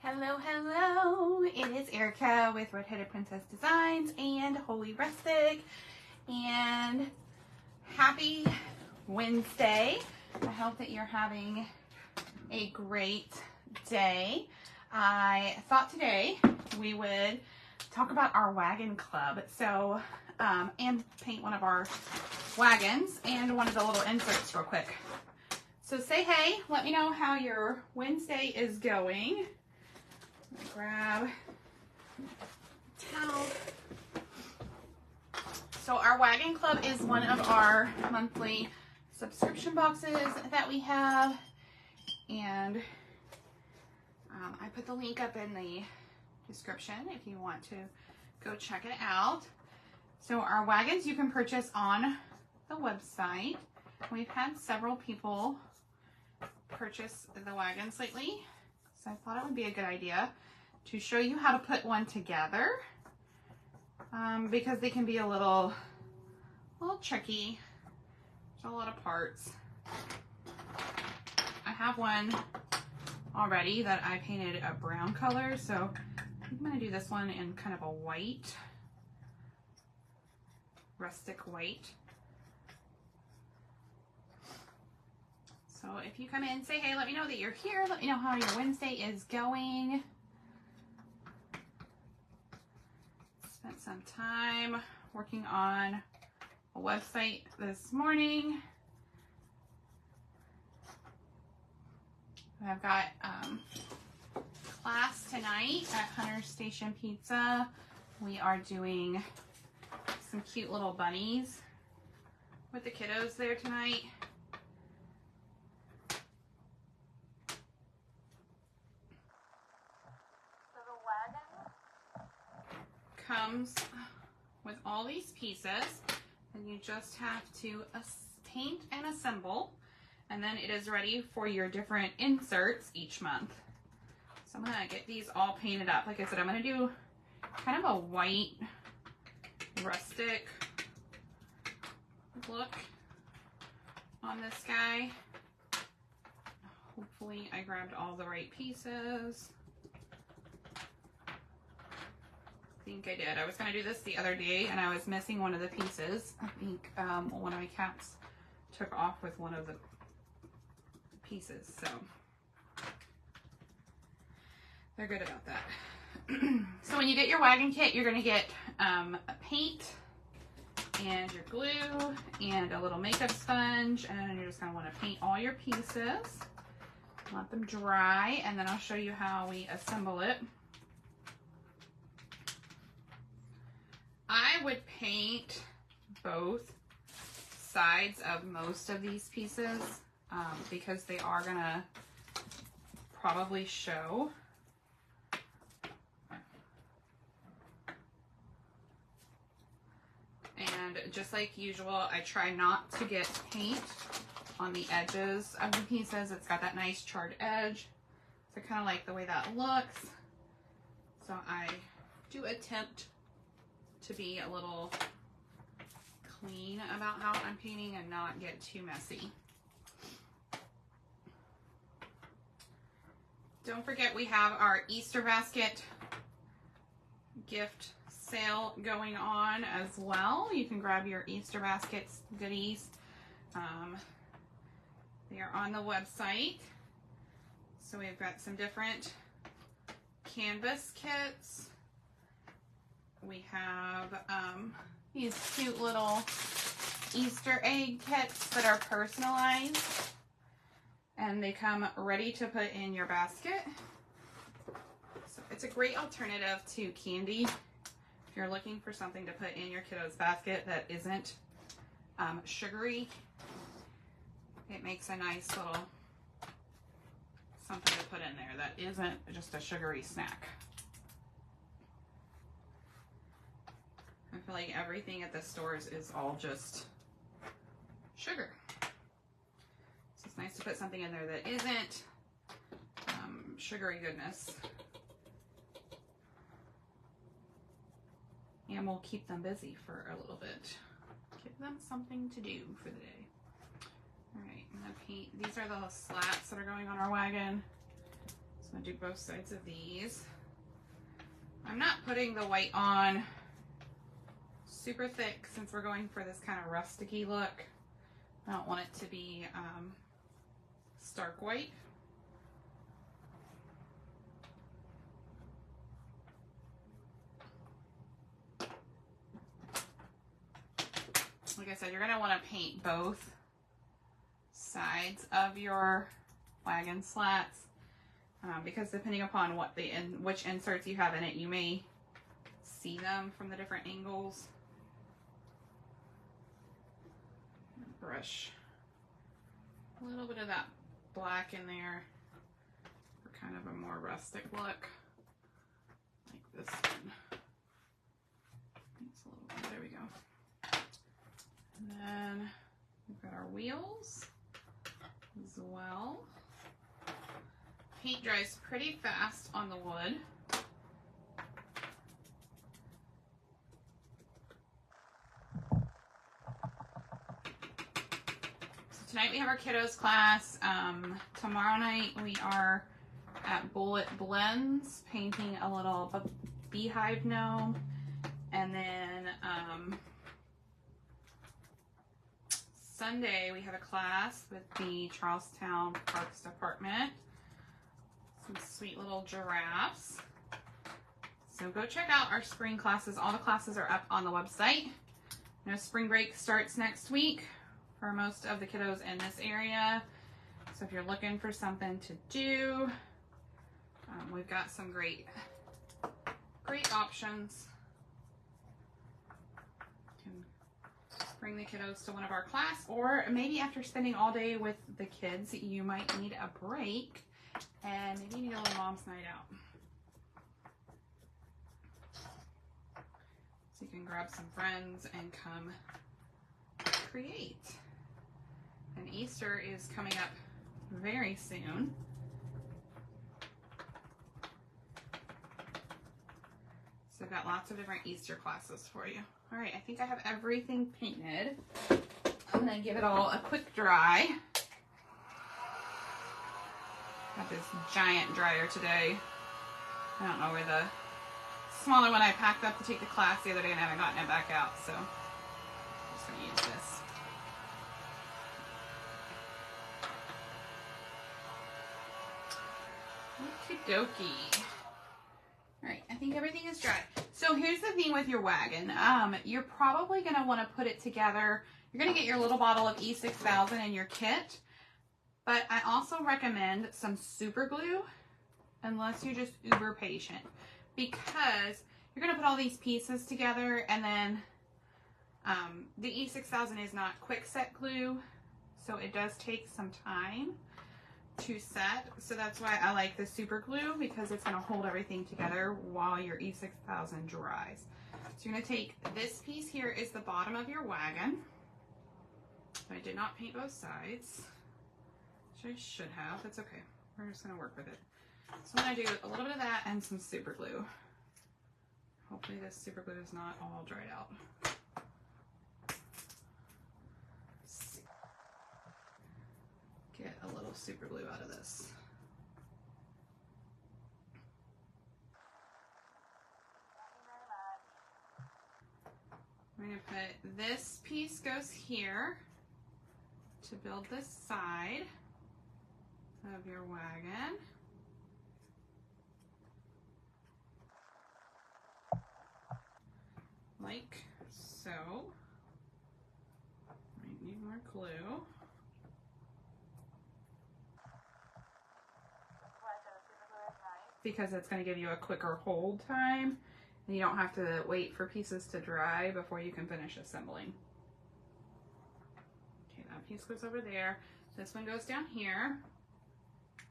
Hello, hello. It is Erica with Red-Headed Princess Designs and Holy Rustic. And happy Wednesday. I hope that you're having a great day. I thought today we would talk about our wagon club. So, and paint one of our wagons and one of the little inserts real quick. So say hey, let me know how your Wednesday is going. Grab a towel. So our wagon club is one of our monthly subscription boxes that we have, and I put the link up in the description if you want to go check it out. So our wagons you can purchase on the website. We've had several people purchase the wagons lately, so I thought it would be a good idea to show you how to put one together, because they can be a little tricky. There's a lot of parts. I have one already that I painted a brown color, so I'm going to do this one in kind of a white, rustic white. So if you come in, say hey, let me know that you're here, let me know how your Wednesday is going. Spent some time working on a website this morning. I've got class tonight at Hunter Station Pizza. We are doing some cute little bunnies with the kiddos there tonight. Comes with all these pieces, and you just have to paint and assemble, and then it is ready for your different inserts each month. So I'm gonna get these all painted up. Like I said, I'm gonna do kind of a white rustic look on this guy. Hopefully I grabbed all the right pieces. I think I did. I was going to do this the other day and I was missing one of the pieces. I think one of my cats took off with one of the pieces, so they're good about that. So when you get your wagon kit, you're going to get a paint and your glue and a little makeup sponge, and you're just going to want to paint all your pieces, let them dry, and then I'll show you how we assemble it. I would paint both sides of most of these pieces because they are gonna probably show. And just like usual, I try not to get paint on the edges of the pieces. It's got that nice charred edge. So I kind of like the way that looks. So I do attempt to be a little clean about how I'm painting and not get too messy. Don't forget we have our Easter basket gift sale going on as well. You can grab your Easter baskets goodies. They are on the website. So we've got some different canvas kits. We have these cute little Easter egg kits that are personalized, and they come ready to put in your basket. So it's a great alternative to candy if you're looking for something to put in your kiddo's basket that isn't sugary. It makes a nice little something to put in there that isn't just a sugary snack. I feel like everything at the stores is all just sugar. So it's nice to put something in there that isn't sugary goodness. And we'll keep them busy for a little bit. Give them something to do for the day. All right, I'm gonna paint. These are the slats that are going on our wagon. So I'm gonna do both sides of these. I'm not putting the white on super thick since we're going for this kind of rusticy look. I don't want it to be stark white. Like I said, you're gonna want to paint both sides of your wagon slats because depending upon what which inserts you have in it, you may see them from the different angles. Brush a little bit of that black in there for kind of a more rustic look, like this one. It's a little bit, there we go. And then we've got our wheels as well. Paint dries pretty fast on the wood. So tonight we have our kiddos class. Tomorrow night we are at Bullet Blends painting a little beehive gnome. And then Sunday we have a class with the Charlestown Parks Department. Some sweet little giraffes. So go check out our spring classes. All the classes are up on the website. No, spring break starts next week for most of the kiddos in this area. So if you're looking for something to do, we've got some great options. Bring the kiddos to one of our class, or maybe after spending all day with the kids, you might need a break and maybe you need a little mom's night out. So you can grab some friends and come create. And Easter is coming up very soon. So I've got lots of different Easter classes for you. All right, I think I have everything painted. I'm gonna give it all a quick dry. Got this giant dryer today. I don't know where the smaller one I packed up to take the class the other day and I haven't gotten it back out, so I'm just gonna use this. Okie dokie. All right, I think everything is dry. So here's the thing with your wagon. You're probably gonna wanna put it together. You're gonna get your little bottle of E6000 in your kit, but I also recommend some super glue unless you're just uber patient, because you're gonna put all these pieces together and then the E6000 is not quick set glue, so it does take some time to set. So that's why I like the super glue, because it's going to hold everything together while your E6000 dries. So you're going to take this piece here is the bottom of your wagon. I did not paint both sides, which I should have. That's okay. We're just going to work with it. So I'm going to do a little bit of that and some super glue. Hopefully this super glue is not all dried out. Get a little super glue out of this. We're going to put this piece goes here to build this side of your wagon. Like so. Might need more glue. Because it's going to give you a quicker hold time and you don't have to wait for pieces to dry before you can finish assembling. Okay, that piece goes over there. This one goes down here.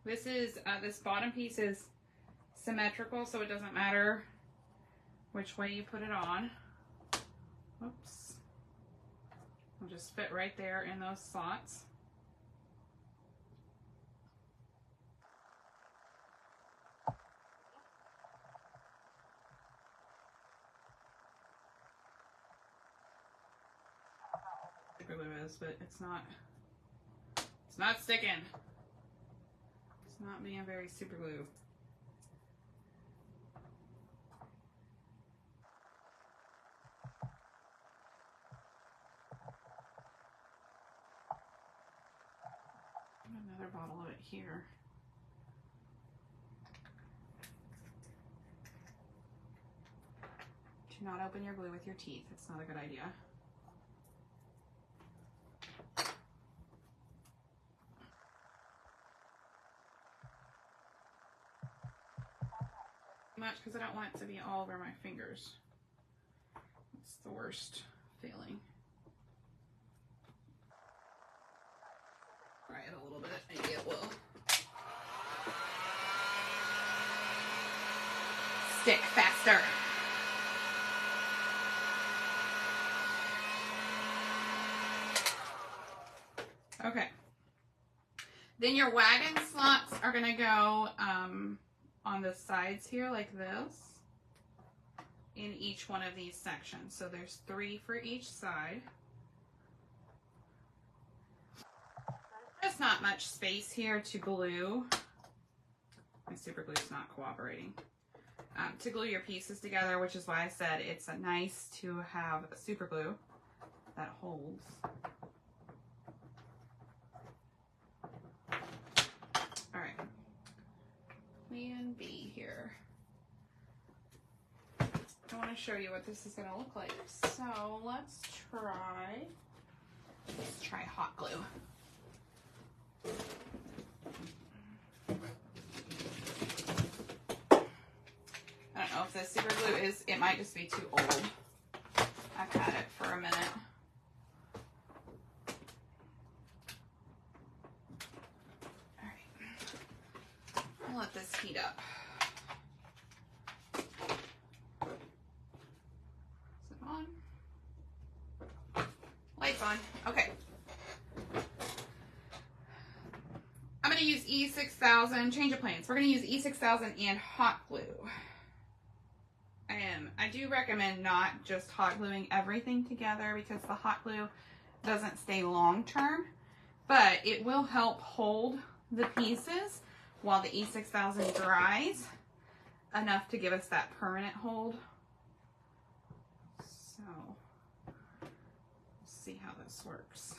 This is this bottom piece is symmetrical, so it doesn't matter which way you put it on. Oops. It'll just fit right there in those slots. Glue is, but it's not sticking. It's not being very super glue. another bottle of it here. Do not open your glue with your teeth. It's not a good idea. Much because I don't want it to be all over my fingers. It's the worst feeling. Try it a little bit, maybe it will stick faster. Okay. Then your wagon slots are gonna go on the sides here like this in each one of these sections. So there's 3 for each side. There's not much space here to glue. My super glue is not cooperating. To glue your pieces together, which is why I said it's nice to have a super glue that holds. All right, plan B here. I want to show you what this is going to look like. So let's try hot glue. I don't know if this super glue is, it might just be too old. I've had it for a minute. All right, I'll let this heat up. Is it on? Lights on. Okay. I'm going to use E6000, change of plans. We're going to use E6000 and hot glue. I do recommend not just hot gluing everything together because the hot glue doesn't stay long term, but it will help hold the pieces while the E6000 dries enough to give us that permanent hold. So, let's see how this works.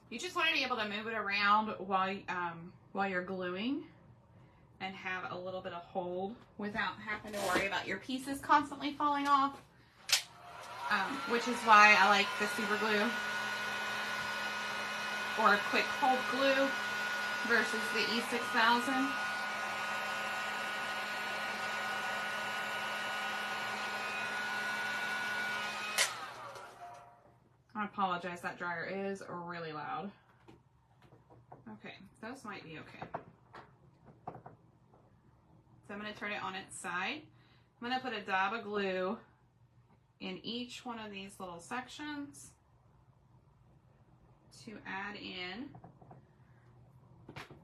You just want to be able to move it around while you're gluing and have a little bit of hold without having to worry about your pieces constantly falling off, which is why I like the super glue or a quick hold glue versus the E6000. I apologize, that dryer is really loud. Okay, those might be okay. So I'm going to turn it on its side. I'm going to put a dab of glue in each one of these little sections to add in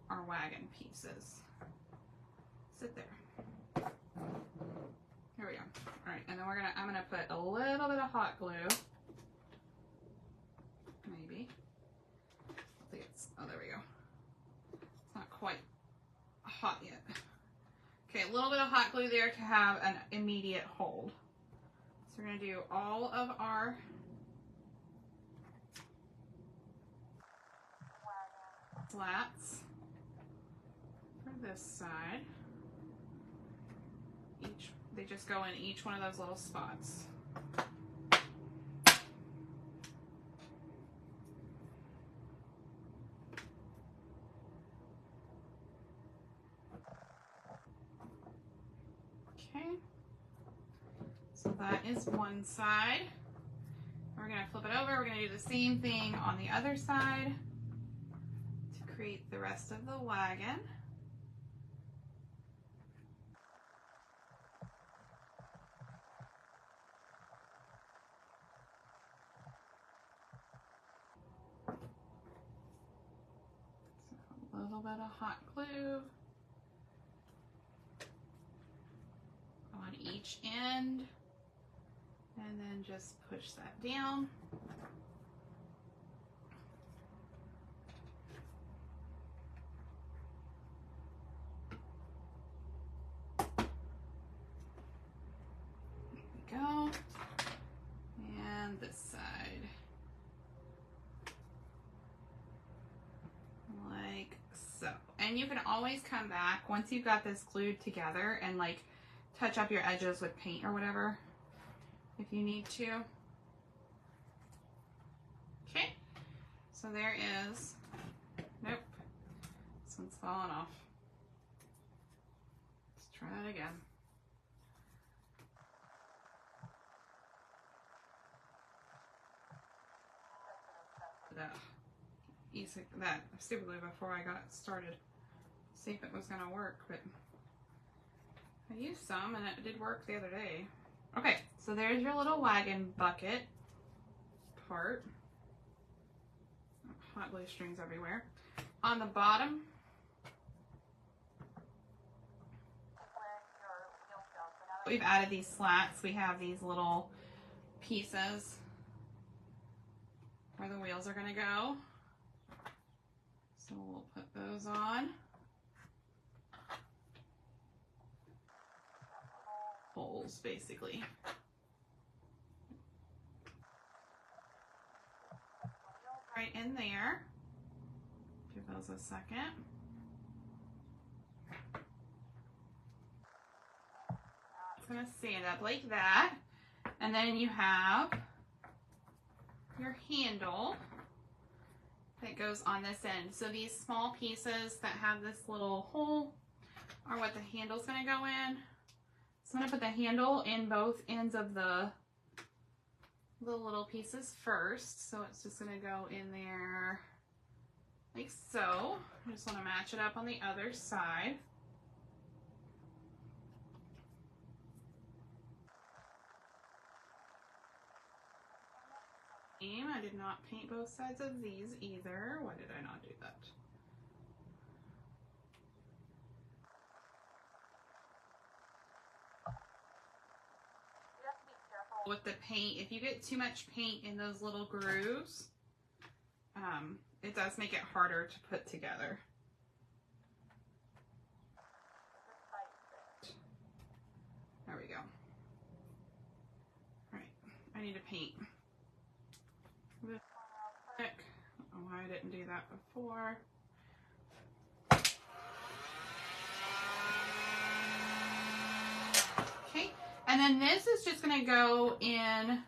our wagon pieces. Sit there. Here we go. All right, and then I'm gonna put a little bit of hot glue. Maybe. I think it's, oh, there we go. It's not quite hot yet. Okay, a little bit of hot glue there to have an immediate hold. So we're gonna do all of our slats for this side. They just go in each one of those little spots. Okay, so that is one side. We're going to flip it over. We're going to do the same thing on the other side to create the rest of the wagon. So a little bit of hot glue on each end, and then just push that down. And you can always come back once you've got this glued together and like touch up your edges with paint or whatever if you need to. Okay, so there is, nope, this one's falling off. Let's try that again. That stupid glue before I got started. See if it was gonna work, but I used some and it did work the other day. Okay, so there's your little wagon bucket part. Hot glue strings everywhere. On the bottom, we've added these slats. We have these little pieces where the wheels are gonna go. So we'll put those on. Holes, basically. Right in there. Give those a second. It's gonna stand up like that. And then you have your handle that goes on this end. So these small pieces that have this little hole are what the handle's gonna go in. So I'm gonna put the handle in both ends of the little pieces first. So it's just gonna go in there like so. I just wanna match it up on the other side. I did not paint both sides of these either. Why did I not do that? You have to be careful with the paint. If you get too much paint in those little grooves, it does make it harder to put together. There we go. All right, I need to paint. I don't know why I didn't do that before. Okay, and then this is just going to go in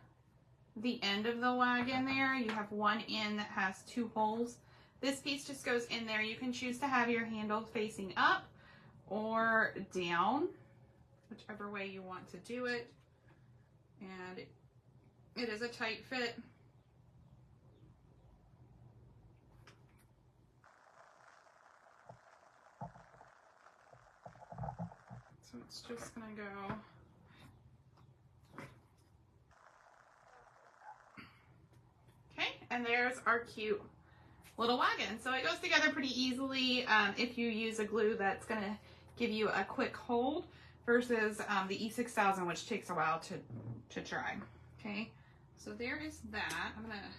the end of the wagon there. You have one end that has two holes. This piece just goes in there. You can choose to have your handle facing up or down, whichever way you want to do it. And it is a tight fit. So it's just gonna go. Okay, and there's our cute little wagon. So it goes together pretty easily if you use a glue that's gonna give you a quick hold versus the E6000, which takes a while to dry. Okay, so there is that. I'm gonna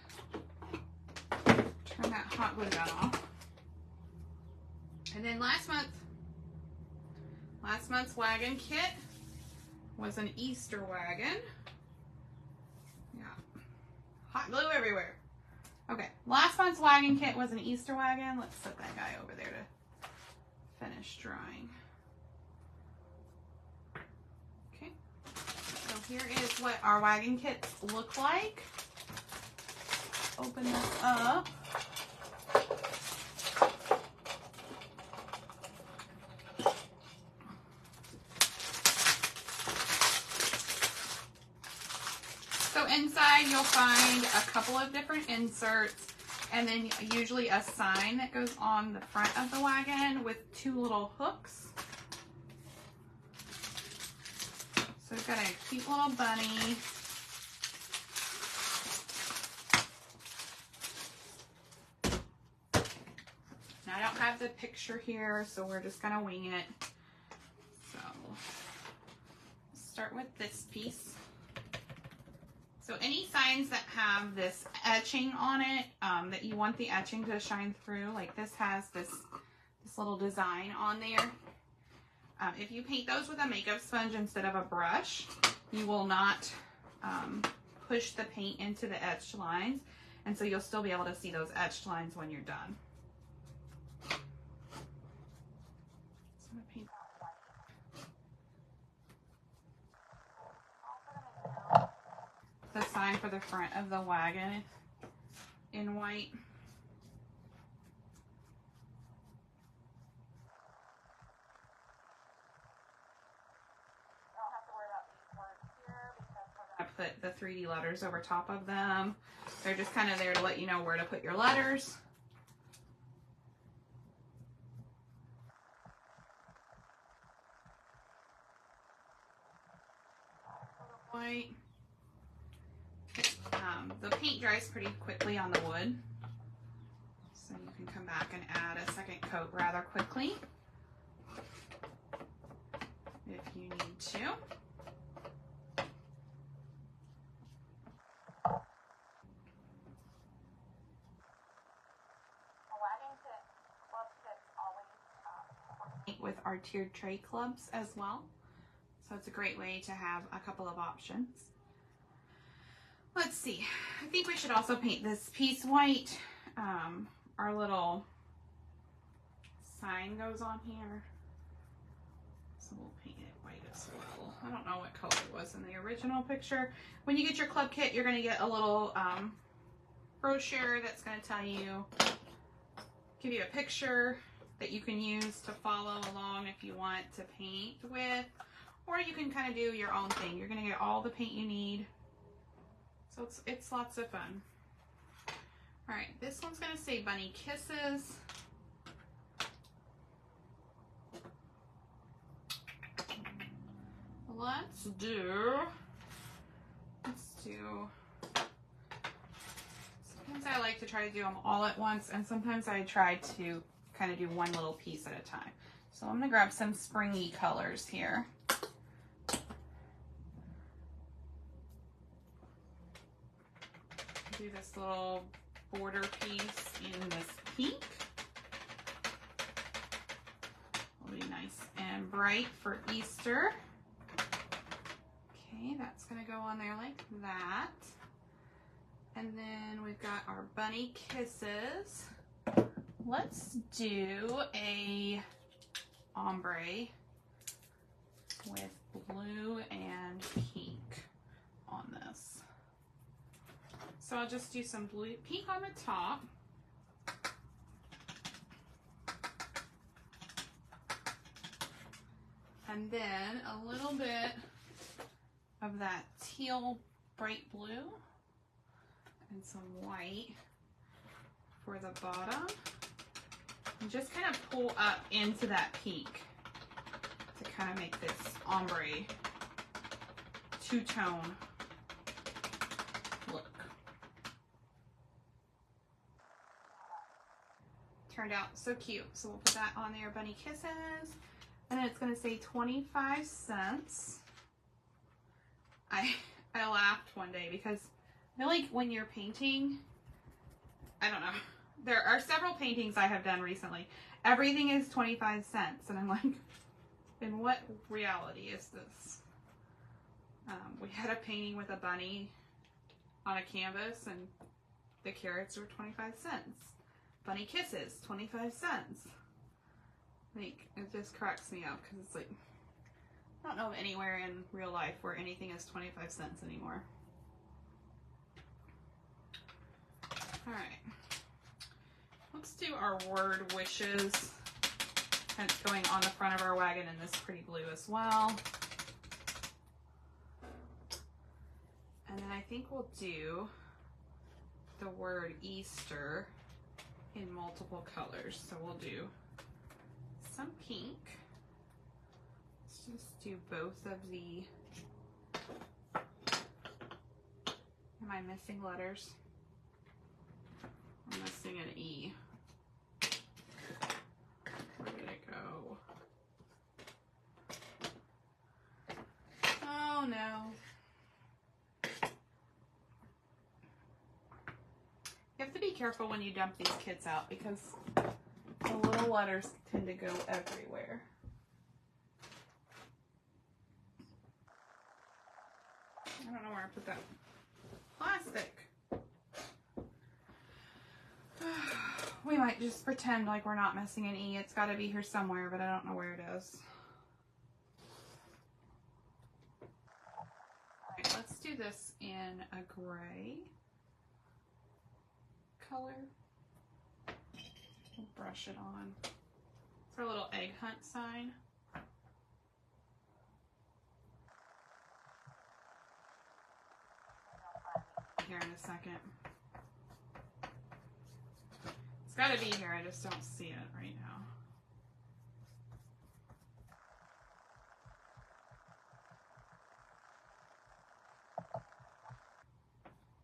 turn that hot glue gun off. And then last month's wagon kit was an Easter wagon. Yeah, hot glue everywhere. Okay, last month's wagon kit was an Easter wagon. Let's set that guy over there to finish drying. Okay, so here is what our wagon kits look like. Open this up. So inside you'll find a couple of different inserts and then usually a sign that goes on the front of the wagon with two little hooks. So we've got a cute little bunny. Now I don't have the picture here, so we're just gonna wing it. So start with this piece. So any signs that have this etching on it, that you want the etching to shine through, like this has this little design on there. If you paint those with a makeup sponge instead of a brush, you will not push the paint into the etched lines, and so you'll still be able to see those etched lines when you're done. I'm gonna paint the sign for the front of the wagon in white. I put the 3D letters over top of them. They're just kind of there to let you know where to put your letters. White. The paint dries pretty quickly on the wood, so you can come back and add a second coat rather quickly if you need to. With our tiered tray clubs as well, so it's a great way to have a couple of options. Let's see, I think we should also paint this piece white. Our little sign goes on here, so we'll paint it white as well. I don't know what color it was in the original picture. When you get your club kit, you're going to get a little brochure that's going to tell you, give you a picture that you can use to follow along if you want to paint with, or you can kind of do your own thing. You're going to get all the paint you need, so it's lots of fun. All right, this one's going to say Bunny Kisses. Let's do, sometimes I like to try to do them all at once, and sometimes I try to kind of do one little piece at a time. So I'm going to grab some springy colors here. Do this little border piece in this pink. It'll be nice and bright for Easter. Okay, that's going to go on there like that. And then we've got our Bunny Kisses. Let's do a ombre with blue and pink on this. So I'll just do some blue, pink on the top. And then a little bit of that teal bright blue and some white for the bottom. And just kind of pull up into that pink to kind of make this ombre two-tone look. Turned out so cute. So we'll put that on there, Bunny Kisses. And then it's going to say 25 cents. I laughed one day because I feel like when you're painting, I don't know, there are several paintings I have done recently. Everything is 25 cents. And I'm like, in what reality is this? We had a painting with a bunny on a canvas and the carrots were 25 cents. Bunny Kisses, 25 cents. Like, it just cracks me up because it's like, I don't know of anywhere in real life where anything is 25 cents anymore. All right. Let's do our word wishes. And it's going on the front of our wagon in this pretty blue as well. And then I think we'll do the word Easter in multiple colors. So we'll do some pink. Let's just do both of the, am I missing letters? I'm missing an E. Where did it go? Oh no. You have to be careful when you dump these kits out because the little letters tend to go everywhere. I don't know where I put that plastic. we might just pretend like we're not missing an E. It's got to be here somewhere, but I don't know where it is. All right, let's do this in a gray color. We'll brush it on. It's our little egg hunt sign. Here in a second. It's got to be here, I just don't see it right now.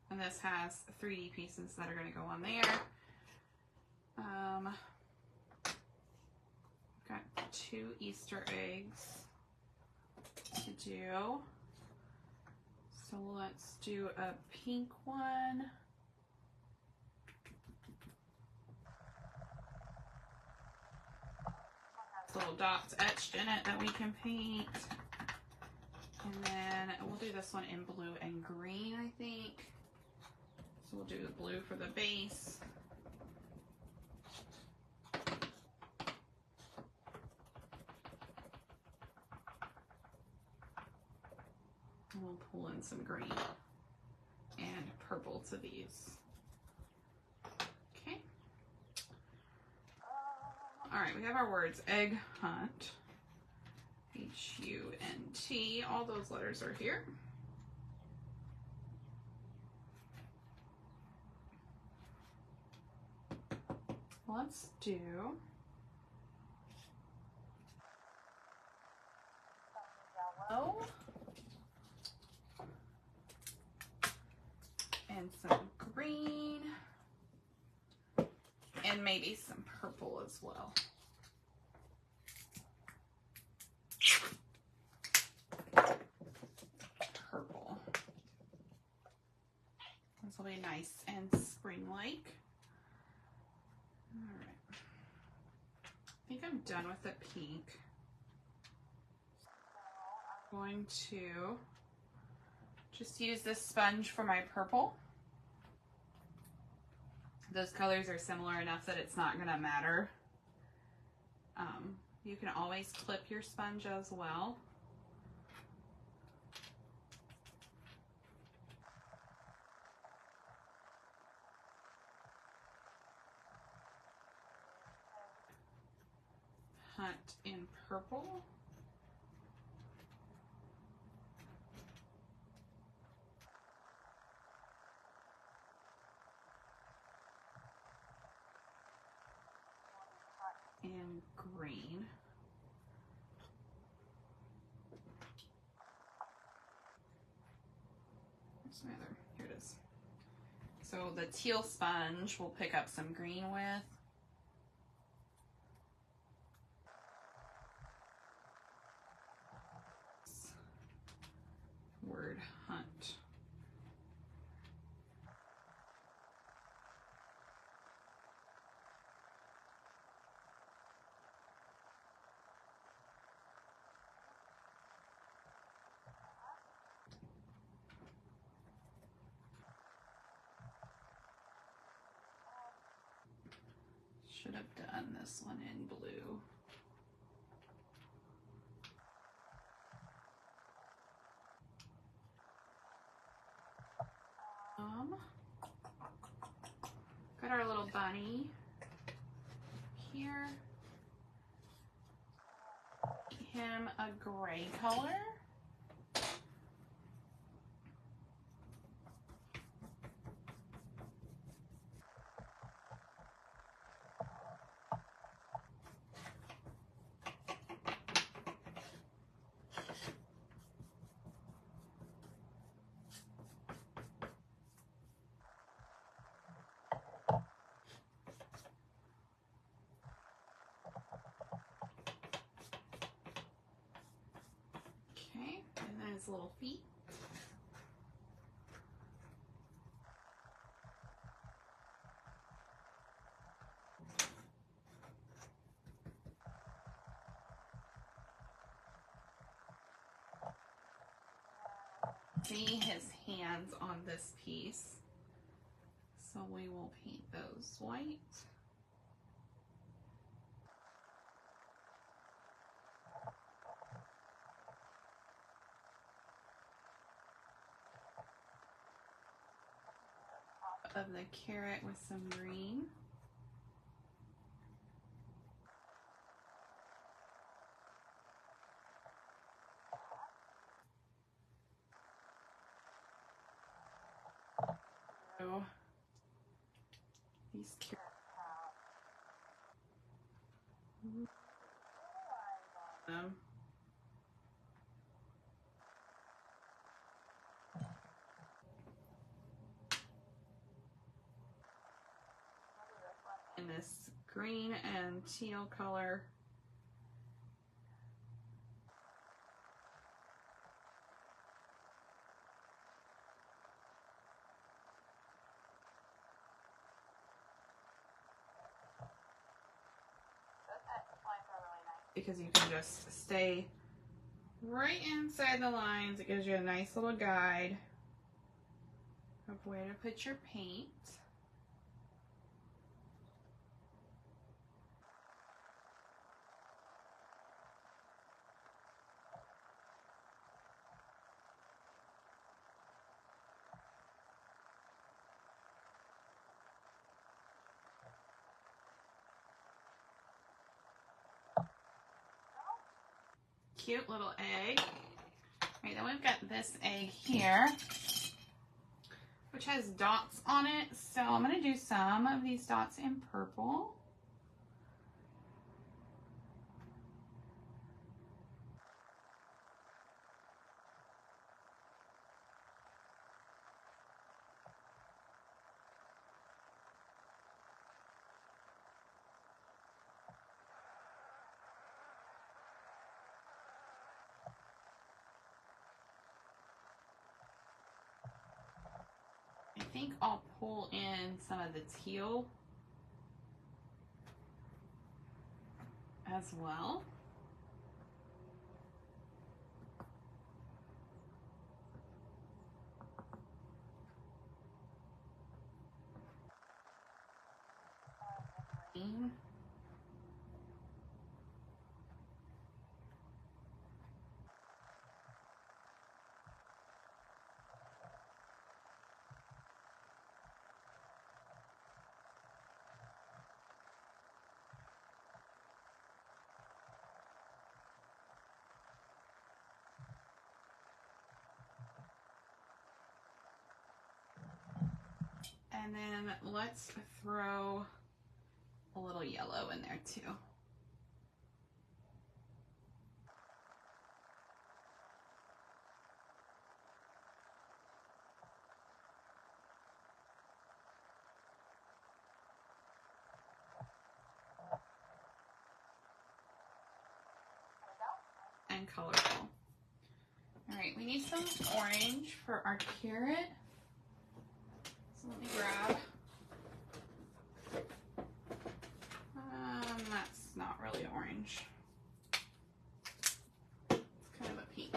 And this has 3D pieces that are going to go on there. Got 2 Easter eggs to do. So let's do a pink one. Little dots etched in it that we can paint. And then we'll do this one in blue and green, I think. So we'll do the blue for the base. And we'll pull in some green and purple to these. Okay. All right, we have our words, egg hunt, H-U-N-T, all those letters are here. Let's do yellow and some green and maybe some purple as well. Purple. This will be nice and spring-like. All right. I think I'm done with the pink. I'm going to just use this sponge for my purple. Those colors are similar enough that it's not going to matter. You can always clip your sponge as well. Hunt in purple. And green. Where's my other? Here it is. So the teal sponge we'll pick up some green with. Word hunt. Should have done this one in blue. Got our little bunny here. Him a gray color. Okay, and then his little feet. See his hands on this piece. So we will paint those white. of the carrot with some green. So these carrots have them. In this green and teal color. Because you can just stay right inside the lines. It gives you a nice little guide of where to put your paint. Cute little egg. Right, then we've got this egg here, which has dots on it. So I'm going to do some of these dots in purple. I think I'll pull in some of the teal as well. And then let's throw a little yellow in there too. And colorful. All right, we need some orange for our carrot. So let me grab. That's not really orange. It's kind of a pink.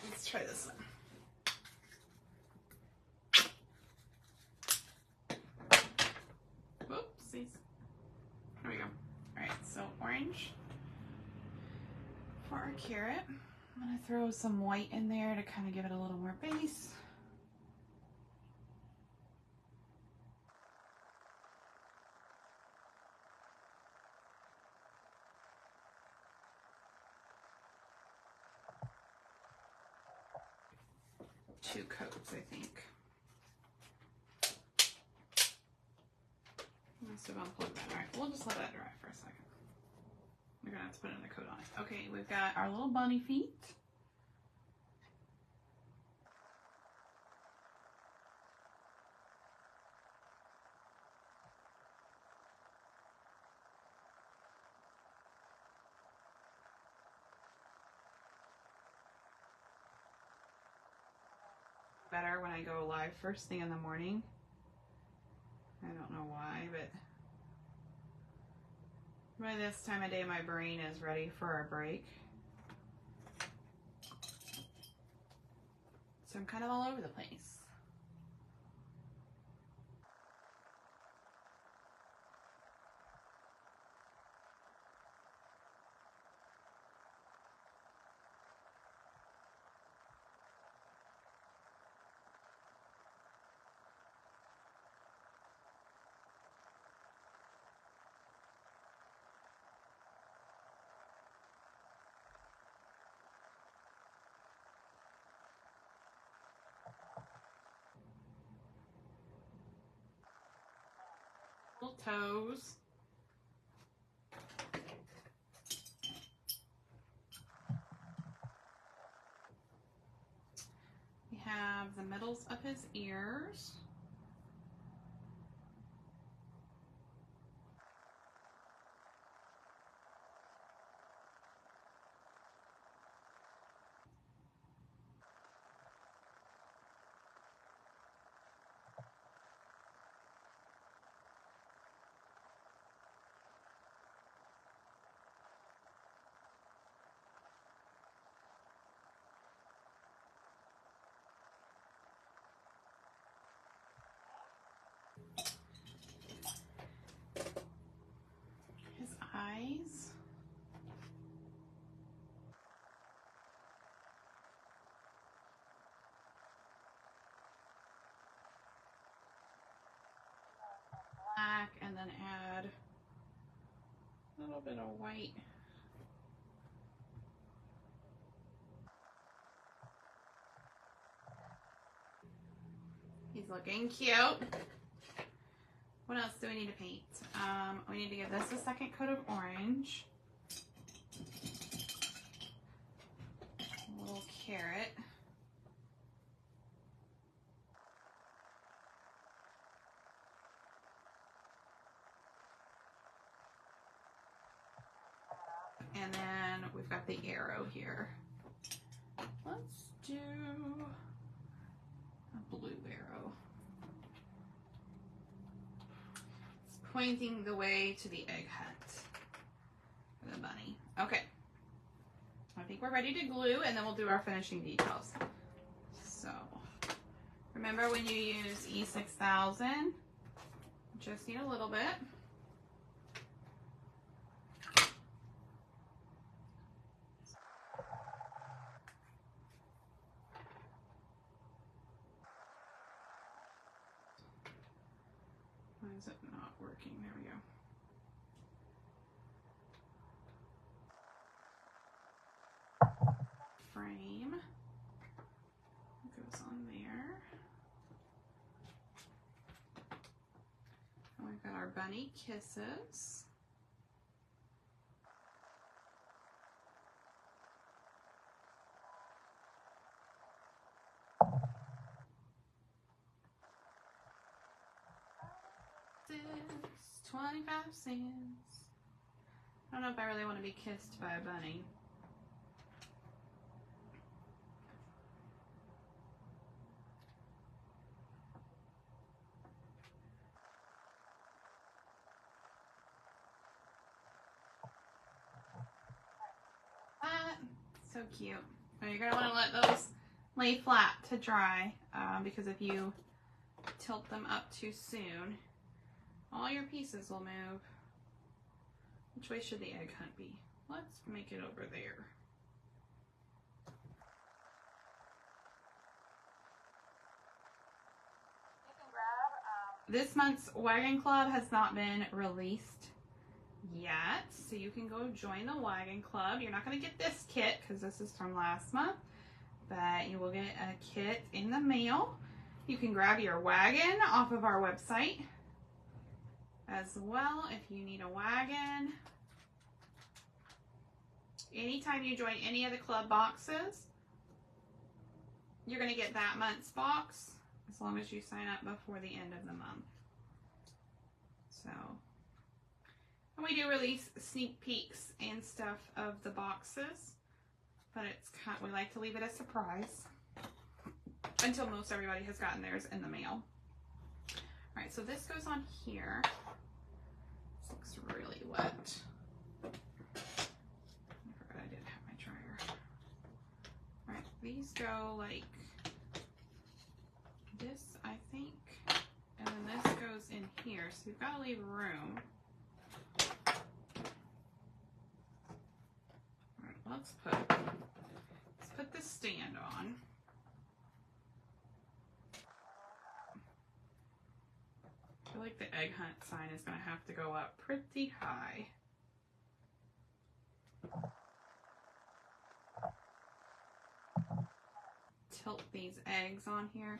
Let's try this one. Oopsies. There we go. All right, so orange for our carrot. I'm gonna throw some white in there to kind of give it a little more base. Two coats, I think. Must have unplugged that. All right, we'll just let that dry for a second. We're gonna have to put another coat on it. Okay, we've got our little bunny feet. Better when I go live first thing in the morning. I don't know why, but by this time of day my brain is ready for a break. So I'm kind of all over the place. little toes. We have the middles of his ears. Eyes. Black, and then add a little bit of white. He's looking cute. What else do we need to paint? We need to give this a second coat of orange. A little carrot. And then we've got the arrow here. Let's do a blue arrow. It's pointing the way to the egg hunt for the bunny. Okay. I think we're ready to glue, and then we'll do our finishing details. So, remember when you use E6000, just need a little bit. Why is it not working? There we go. Frame goes on there. And we've got our bunny kisses. Cents, 25 cents. I don't know if I really want to be kissed by a bunny. So cute. Now you're going to want to let those lay flat to dry because if you tilt them up too soon, all your pieces will move. Which way should the egg hunt be? Let's make it over there. This month's Wagon Club has not been released yet, so you can go join the Wagon Club. You're not going to get this kit because this is from last month, but you will get a kit in the mail. You can grab your wagon off of our website as well if you need a wagon. Anytime you join any of the club boxes, you're going to get that month's box as long as you sign up before the end of the month. So, and we do release sneak peeks and stuff of the boxes, but it's kind of, we like to leave it a surprise until most everybody has gotten theirs in the mail. All right, so this goes on here. This looks really wet. I forgot I didn't have my dryer. All right, these go like this, I think, and then this goes in here, so we've got to leave room. All right, let's put this stand on. I feel like the egg hunt sign is going to have to go up pretty high. Tilt these eggs on here.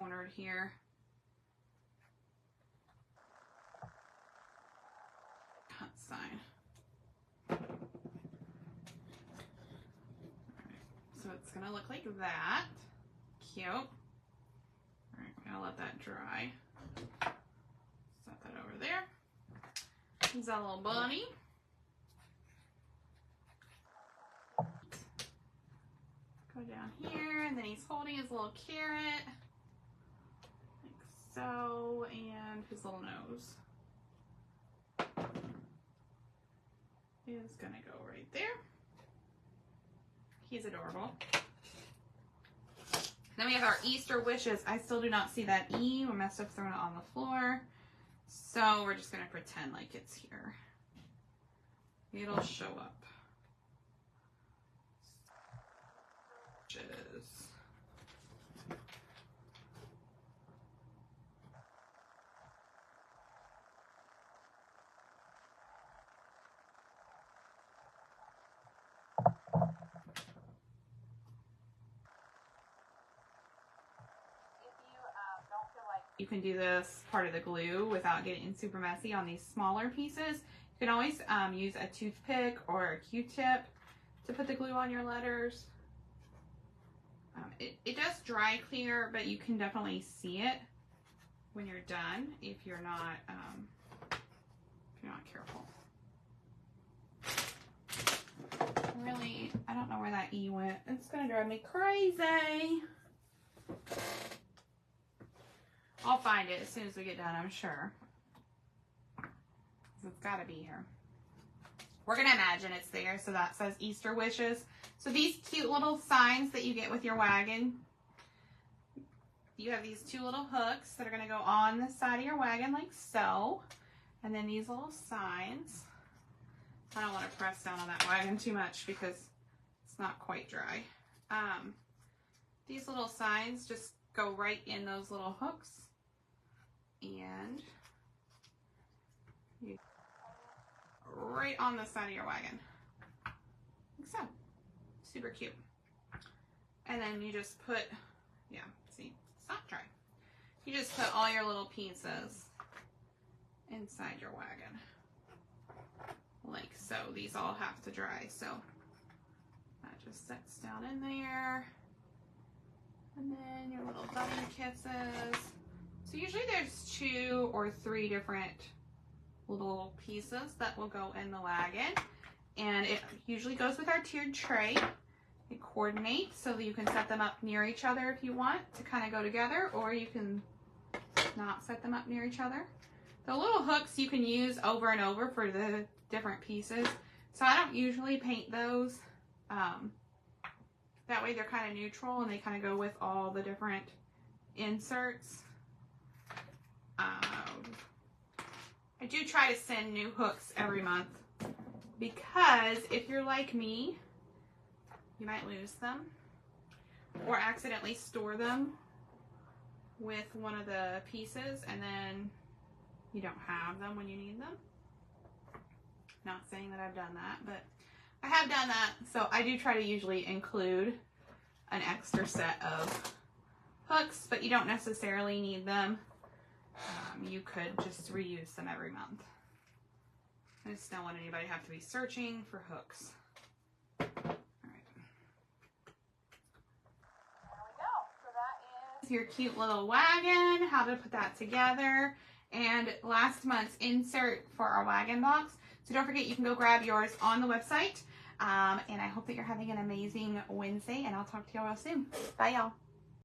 cornered here. Cut side. Right. So it's gonna look like that. Cute. All right, I'm gonna let that dry. Set that over there. Here's that little bunny. Go down here, and then he's holding his little carrot, like so, and his little nose is gonna go right there. He's adorable. Then we have our Easter wishes. I still do not see that E. We must have thrown it on the floor. So we're just gonna pretend like it's here. It'll show up. Wishes. You can do this part of the glue without getting super messy on these smaller pieces. You can always use a toothpick or a Q-tip to put the glue on your letters. It does dry clear, but you can definitely see it when you're done if you're not careful. Really, I don't know where that E went. It's gonna drive me crazy. I'll find it as soon as we get done, I'm sure. It's gotta be here. We're gonna imagine it's there, so that says Easter wishes. So these cute little signs that you get with your wagon, you have these two little hooks that are gonna go on the side of your wagon like so. And then these little signs. I don't wanna press down on that wagon too much because it's not quite dry. These little signs just go right in those little hooks. And you right on the side of your wagon, like so. Super cute. And then you just put, yeah, see, it's not dry. You just put all your little pieces inside your wagon, like so. These all have to dry, so that just sets down in there. And then your little bunny kisses. So usually there's 2 or 3 different little pieces that will go in the wagon. And it usually goes with our tiered tray. It coordinates so that you can set them up near each other if you want to kind of go together, or you can not set them up near each other. The little hooks you can use over and over for the different pieces. So I don't usually paint those. That way they're kind of neutral and they kind of go with all the different inserts. I do try to send new hooks every month because if you're like me, you might lose them or accidentally store them with one of the pieces and then you don't have them when you need them. Not saying that I've done that, but I have done that. So I do try to usually include an extra set of hooks, but you don't necessarily need them. You could just reuse them every month. I just don't want anybody to have to be searching for hooks. All right. There we go. So that is your cute little wagon, how to put that together, and last month's insert for our wagon box. So don't forget, you can go grab yours on the website. And I hope that you're having an amazing Wednesday, and I'll talk to y'all real soon. Bye, y'all.